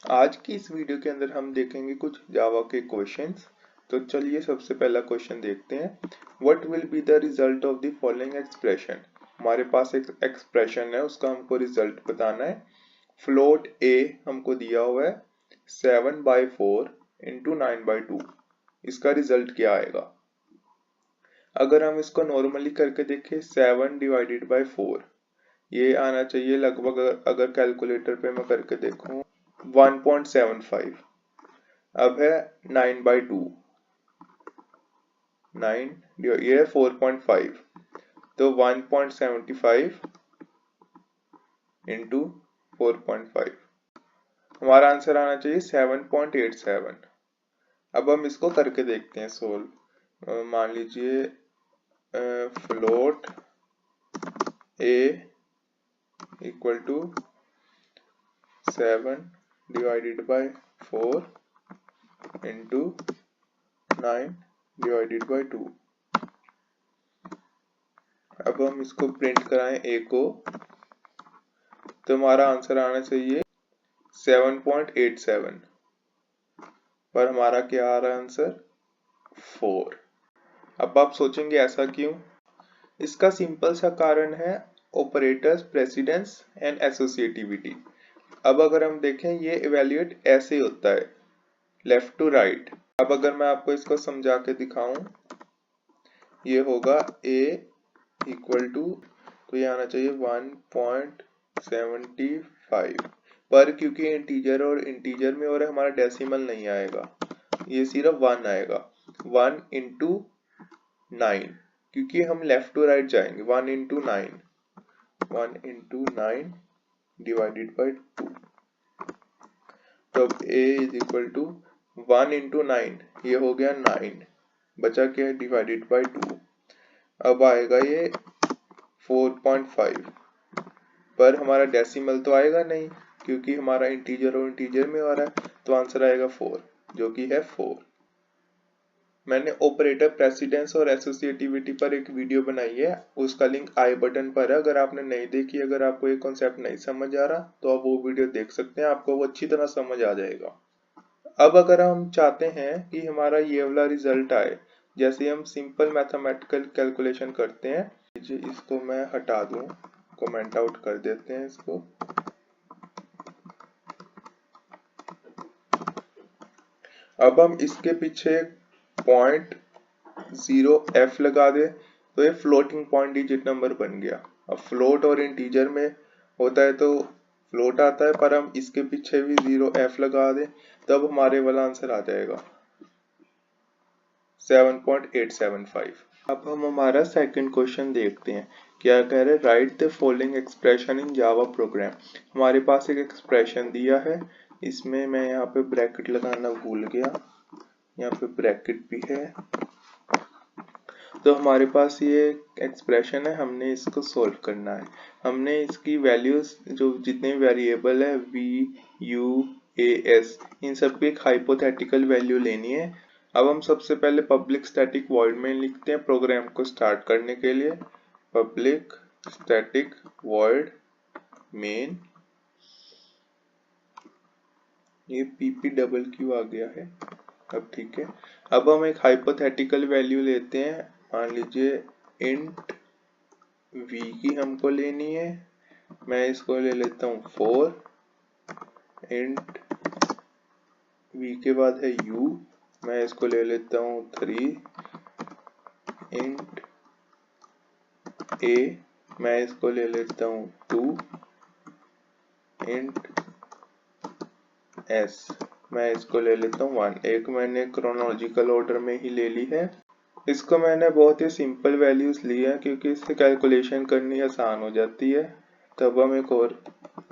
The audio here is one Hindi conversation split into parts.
आज की इस वीडियो के अंदर हम देखेंगे कुछ जावा के क्वेश्चंस। तो चलिए सबसे पहला क्वेश्चन देखते हैं। What will be the result of the following expression. हमारे पास एक एक्सप्रेशन है, उसका हमको रिजल्ट बताना है। फ्लोट ए हमको दिया हुआ है 7/4 इंटू 9/2। इसका रिजल्ट क्या आएगा? अगर हम इसको नॉर्मली करके देखें 7 डिवाइडेड बाई 4, ये आना चाहिए लगभग, अगर कैलकुलेटर पे मैं करके देखूं 1.75। अब है 9/2, 9 ये है 4.5, तो 1.75 इंटू 4.5, हमारा आंसर आना चाहिए 7.87। अब हम इसको करके देखते हैं सोल्व। मान लीजिए float a equal to 7 divided by 4 into 9 divided by 2। अब हम इसको प्रिंट कराएं ए को, तो हमारा आंसर आना चाहिए 7.87, पर हमारा क्या आ रहा है आंसर 4। अब आप सोचेंगे ऐसा क्यों? इसका सिंपल सा कारण है ऑपरेटर्स प्रेसिडेंस एंड एसोसिएटिविटी। अब अगर हम देखें ये इवेल्युएट ऐसे होता है, लेफ्ट टू राइट। अब अगर मैं आपको इसको समझा के दिखाऊं, ये होगा a इक्वल टू, तो ये आना चाहिए 1.75, पर क्योंकि इंटीजर और इंटीजर में और हमारा डेसिमल नहीं आएगा, ये सिर्फ 1 आएगा। 1 इंटू 9, क्योंकि हम लेफ्ट टू राइट जाएंगे। 1 इंटू 9 डिवाइडेड बाई 2। तो अब a is equal to 1 into 9, ये हो गया 9, बचा क्या है डिवाइडेड बाई 2। अब आएगा ये 4.5, पर हमारा डेसिमल तो आएगा नहीं, क्योंकि हमारा इंटीजर और इंटीजर में आ रहा है, तो आंसर आएगा 4, जो कि है 4। मैंने ऑपरेटर प्रेसिडेंस और एसोसिएटिविटी पर एक वीडियो बनाई है, उसका लिंक आई बटन पर है। अगर आपने नहीं देखी, अगर आपको ये कॉन्सेप्ट नहीं समझ आ रहा, तो आप वो वीडियो देख सकते हैं, आपको वो अच्छी तरह समझ आ जाएगा। अब अगर हम चाहते हैं कि हमारा ये वाला रिजल्ट आए, जैसे हम सिंपल मैथमेटिकल कैलकुलेशन करते हैं, इसको मैं हटा दूं, कमेंट आउट कर देते हैं इसको। अब हम इसके पीछे 0.0f लगा दे, तो ये फ्लोटिंग पॉइंट डिजिट नंबर बन गया। अब फ्लोट और इंटीजर में होता है तो फ्लोट आता है, पर हम इसके पीछे भी 0f लगा दें, तब हमारे वाला आंसर आ जाएगा 7.875। अब हम हमारा सेकंड क्वेश्चन देखते हैं। क्या कह रहे हैं? Right the following expression in Java program. हमारे पास एक एक्सप्रेशन दिया है, इसमें मैं यहाँ पे ब्रैकेट लगाना भूल गया, यहाँ पे ब्रैकेट भी है। तो हमारे पास ये एक्सप्रेशन है, हमने इसको सॉल्व करना है। हमने इसकी वैल्यूज, जो जितने वेरिएबल है v, u, a, s, इन सब की एक हाइपोथेटिकल वैल्यू लेनी है। अब हम सबसे पहले पब्लिक स्टैटिक वॉइड में लिखते हैं प्रोग्राम को स्टार्ट करने के लिए। पब्लिक स्टैटिक वॉइड मेन, ये pq आ गया है। अब ठीक है, अब हम एक हाइपोथेटिकल वैल्यू लेते हैं। मान लीजिए इंट v की हमको लेनी है, मैं इसको ले लेता हूँ 4। इंट v के बाद है u, मैं इसको ले लेता हूँ 3। इंट a, मैं इसको ले लेता हूँ 2। इंट s, मैं इसको ले लेता हूँ 1। एक मैंने क्रोनोलॉजिकल ऑर्डर में ही ले ली है। इसको मैंने बहुत ही सिंपल वैल्यूज ली है, क्योंकि इससे कैलकुलेशन करनी आसान हो जाती है। तब हम एक और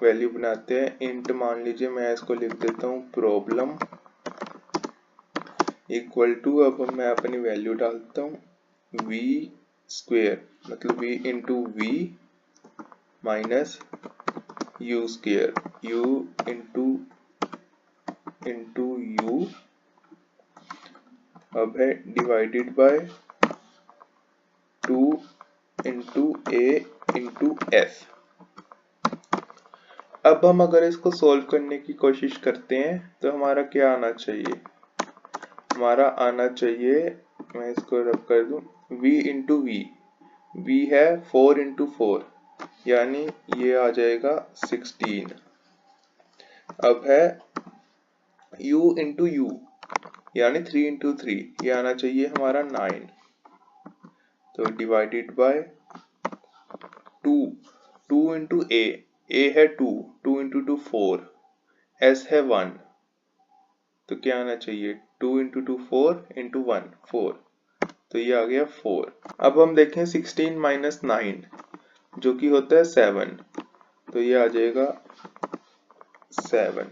वैल्यू बनाते हैं। इंट मान लीजिए मैं इसको लिख देता हूँ प्रॉब्लम इक्वल टू, अब मैं अपनी वैल्यू डालता हूँ v स्क्वेयर, मतलब v into v minus u square, u into u, अब है divided by 2 into a into s। अब हम अगर इसको सोल्व करने की कोशिश करते हैं तो हमारा क्या आना चाहिए, हमारा आना चाहिए, मैं इसको रब कर दूं, v इंटू वी, v है 4 इंटू 4 यानी ये आ जाएगा 16। अब है u इंटू यू यानी 3 इंटू 3, ये आना चाहिए हमारा 9। तो डिवाइडेड बाय 2, 2 इंटू a है 2, 2 इंटू 2 4, s है 1, तो क्या आना चाहिए 2 इंटू 2 4 इंटू 1 4, तो ये आ गया 4। अब हम देखें 16 माइनस 9 जो कि होता है 7, तो ये आ जाएगा 7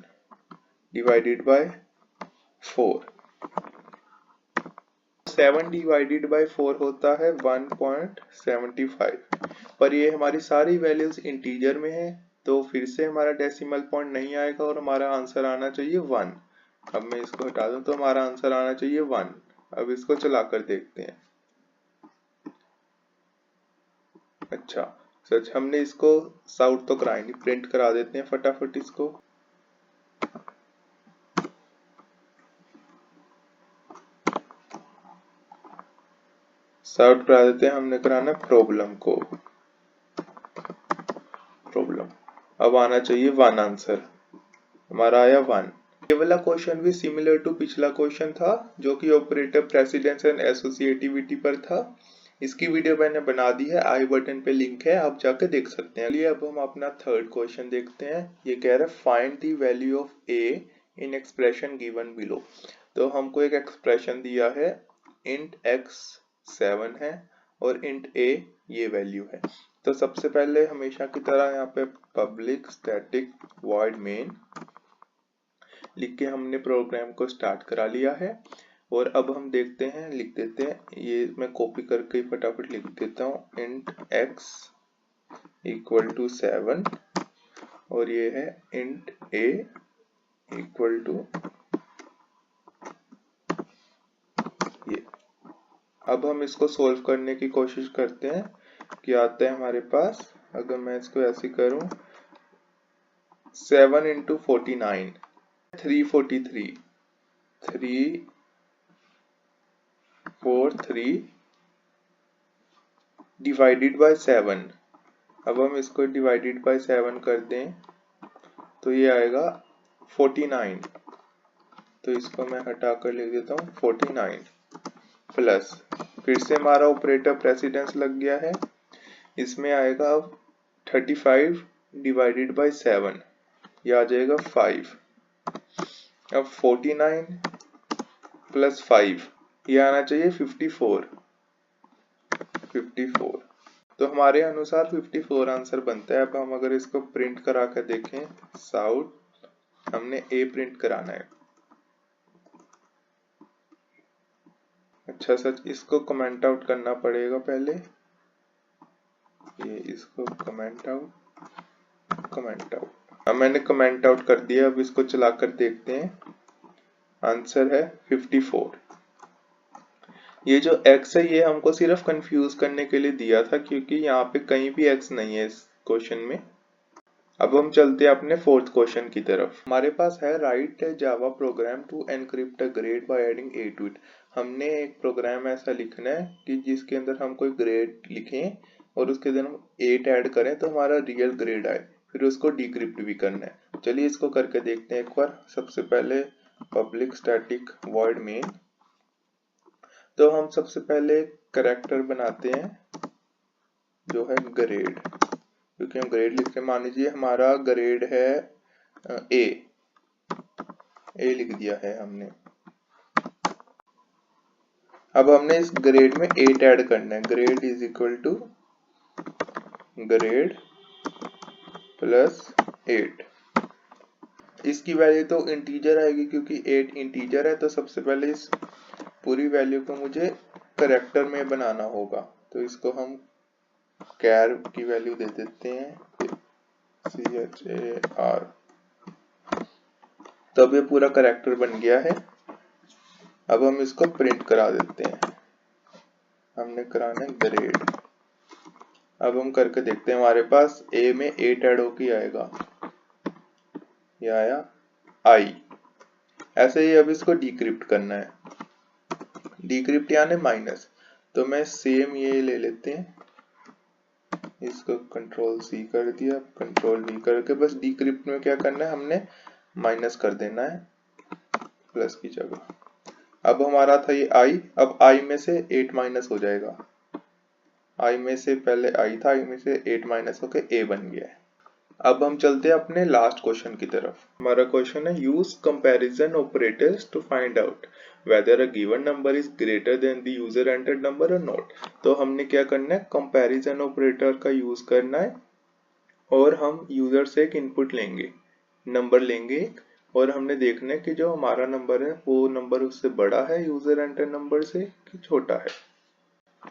डिवाइडेड बाय 4। 7 डिवाइडेड बाय 4 होता है 1.75, पर ये हमारी सारी वैल्यूज इंटीजर में है तो फिर से हमारा डेसिमल पॉइंट नहीं आएगा और हमारा आंसर आना चाहिए 1। अब मैं इसको हटा दूं तो हमारा आंसर आना चाहिए 1। अब इसको चलाकर देखते हैं। अच्छा सच, हमने इसको साउट तो कराई नहीं, प्रिंट करा देते हैं फटाफट इसको। साउट करा देते हैं, हमने कराना प्रॉब्लम को, प्रॉब्लम। अब आना चाहिए 1 आंसर, हमारा आया 1। ये वाला क्वेश्चन भी सिमिलर टू पिछला क्वेश्चन था जो कि ऑपरेटर प्रेसिडेंस एंड एसोसिएटिविटी पर था। इसकी वीडियो मैंने बना दी है, आई बटन पे लिंक है, आप जाके देख सकते हैं। चलिए अब हम अपना थर्ड क्वेश्चन देखते हैं। ये कह रहा है find the value of a in expression given below. तो हमको एक एक्सप्रेशन दिया है, इंट x 7 है और इंट a ये वैल्यू है। तो सबसे पहले हमेशा की तरह यहाँ पे पब्लिक स्टैटिक वॉइड मेन लिख के हमने प्रोग्राम को स्टार्ट करा लिया है। और अब हम देखते हैं, लिख देते हैं, ये मैं कॉपी करके फटाफट लिख देता हूँ, इंट x इक्वल टू 7 और ये है इंट a इक्वल टू ये। अब हम इसको सोल्व करने की कोशिश करते हैं कि आता है हमारे पास। अगर मैं इसको ऐसे करूं, 7 इंटू 49 343, 343 डिवाइडेड बाय 7। अब हम इसको डिवाइडेड बाय 7 कर दें तो ये आएगा 49। तो इसको मैं हटा कर लिख देता हूँ 49 प्लस, फिर से हमारा ऑपरेटर प्रेसिडेंस लग गया है, इसमें आएगा अब 35 डिवाइडेड बाय 7, ये आ जाएगा 5। अब 49 प्लस 5, ये आना चाहिए 54। तो हमारे अनुसार 54 आंसर बनता है। अब हम अगर इसको प्रिंट करा कर देखें, साउट हमने a प्रिंट कराना है। अच्छा सच, इसको कमेंट आउट करना पड़ेगा पहले, ये इसको कमेंट आउट, कमेंट आउट। अब मैंने कमेंट आउट कर दिया। अब इसको चलाकर देखते हैं, आंसर है 54। ये जो x है ये हमको सिर्फ कंफ्यूज करने के लिए दिया था क्योंकि यहाँ पे कहीं भी x नहीं है इस क्वेश्चन में। अब हम चलते हैं अपने फोर्थ क्वेश्चन की तरफ। हमारे पास है write Java program to encrypt a grade by adding a to it. हमने एक प्रोग्राम ऐसा लिखना है कि जिसके अंदर हम कोई ग्रेड लिखें और उसके अंदर हम 8 ऐड करें तो हमारा रियल ग्रेड आए, फिर उसको डिक्रिप्ट भी करना है। चलिए इसको करके देखते हैं एक बार। सबसे पहले पब्लिक स्टैटिक वॉइड मेन, तो हम सबसे पहले कैरेक्टर बनाते हैं जो है ग्रेड, क्योंकि हम ग्रेड लिख के, मान लीजिए हमारा ग्रेड है ए लिख दिया है हमने। अब हमने इस ग्रेड में 8 ऐड करना है। Grade is equal to grade plus 8। इसकी वैल्यू तो इंटीजर आएगी क्योंकि 8 इंटीजर है, तो सबसे पहले इस पूरी वैल्यू को मुझे कैरेक्टर में बनाना होगा। तो इसको हम कैर की वैल्यू दे देते हैं CHAR। तो अब ये पूरा कैरेक्टर बन गया है। अब हम इसको प्रिंट करा देते हैं, हमने कराना है ग्रेड। अब हम करके देखते हैं, हमारे पास a में 8 ऐड होके आएगा। ये आया आई। ऐसे ही अब इसको डिक्रिप्ट करना है, डिक्रिप्ट यानी माइनस। तो मैं सेम ये ले लेते हैं, इसको कंट्रोल सी कर दिया, कंट्रोल वी करके बस डिक्रिप्ट में क्या करना है, हमने माइनस कर देना है प्लस की जगह। अब हमारा था ये आई, अब आई में से 8 माइनस हो जाएगा, आई में से पहले आई था, आई में से 8 माइनस होके ए बन गया है। अब हम चलते हैं अपने लास्ट क्वेश्चन की तरफ। हमारा क्वेश्चन है use comparison operators to find out whether a given number is greater than the user entered number और नॉट। तो हमने क्या करना है, कंपैरिजन ऑपरेटर का यूज करना है और हम यूजर से एक इनपुट लेंगे, नंबर लेंगे और हमने देखना है कि जो हमारा नंबर है वो नंबर उससे बड़ा है यूजर एंटर नंबर से कि छोटा है।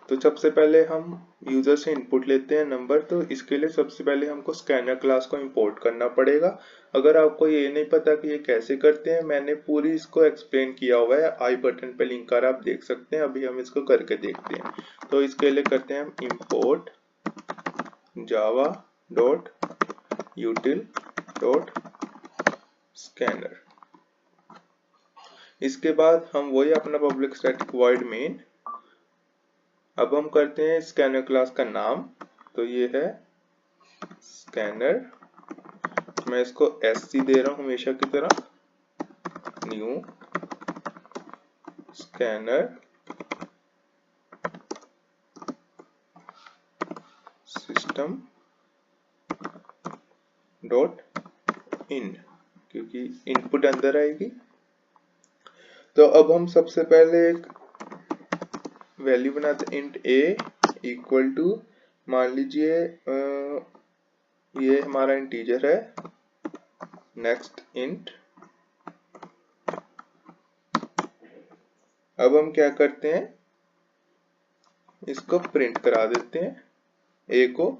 तो सबसे पहले हम यूजर से इनपुट लेते हैं नंबर, तो इसके लिए सबसे पहले हमको स्कैनर क्लास को इंपोर्ट करना पड़ेगा। अगर आपको ये नहीं पता कि ये कैसे करते हैं, मैंने पूरी इसको एक्सप्लेन किया हुआ है, आई बटन पे लिंक कर आप देख सकते हैं। अभी हम इसको करके देखते हैं। तो इसके लिए करते हैं हम import Java dot यूटिल dot scanner. इसके बाद हम वही अपना पब्लिक स्टैटिक वॉइड मेन, अब हम करते हैं स्कैनर क्लास का नाम, तो ये है स्कैनर, मैं इसको SC दे रहा हूं हमेशा की तरह, new scanner system dot in, क्योंकि इनपुट अंदर आएगी। तो अब हम सबसे पहले एक वैल्यू बनाते हैं, इंट ए इक्वल टू, मान लीजिए ये हमारा इंटीजर है, नेक्स्ट इंट। अब हम क्या करते हैं, इसको प्रिंट करा देते हैं ए को।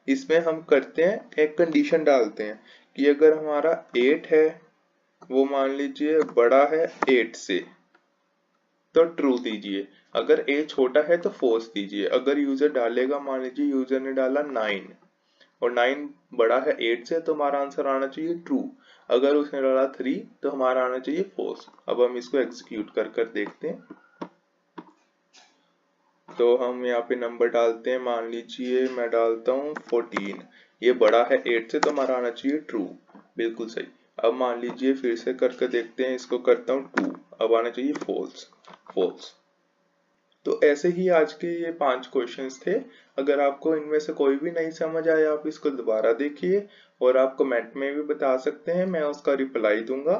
इसमें हम करते हैं एक कंडीशन डालते हैं कि अगर हमारा 8 है वो मान लीजिए बड़ा है 8 से, तो ट्रू दीजिए, अगर ए छोटा है तो फॉल्स दीजिए। अगर यूजर डालेगा, मान लीजिए यूजर ने डाला 9 और 9 बड़ा है 8 से, तो हमारा आंसर आना चाहिए ट्रू। अगर उसने डाला 3 तो हमारा आना चाहिए फॉल्स। अब हम इसको एग्जीक्यूट कर देखते हैं। तो हम यहाँ पे नंबर डालते हैं, मान लीजिए मैं डालता हूँ 14, ये बड़ा है 8 से तो हमारा आना चाहिए ट्रू, बिल्कुल सही। अब मान लीजिए फिर से करके देखते हैं, इसको करता हूँ 2, अब आना चाहिए फॉल्स, फॉल्स। तो ऐसे ही आज के ये 5 क्वेश्चंस थे। अगर आपको इनमें से कोई भी नहीं समझ आया, आप इसको दोबारा देखिए और आप कमेंट में भी बता सकते हैं, मैं उसका रिप्लाई दूंगा।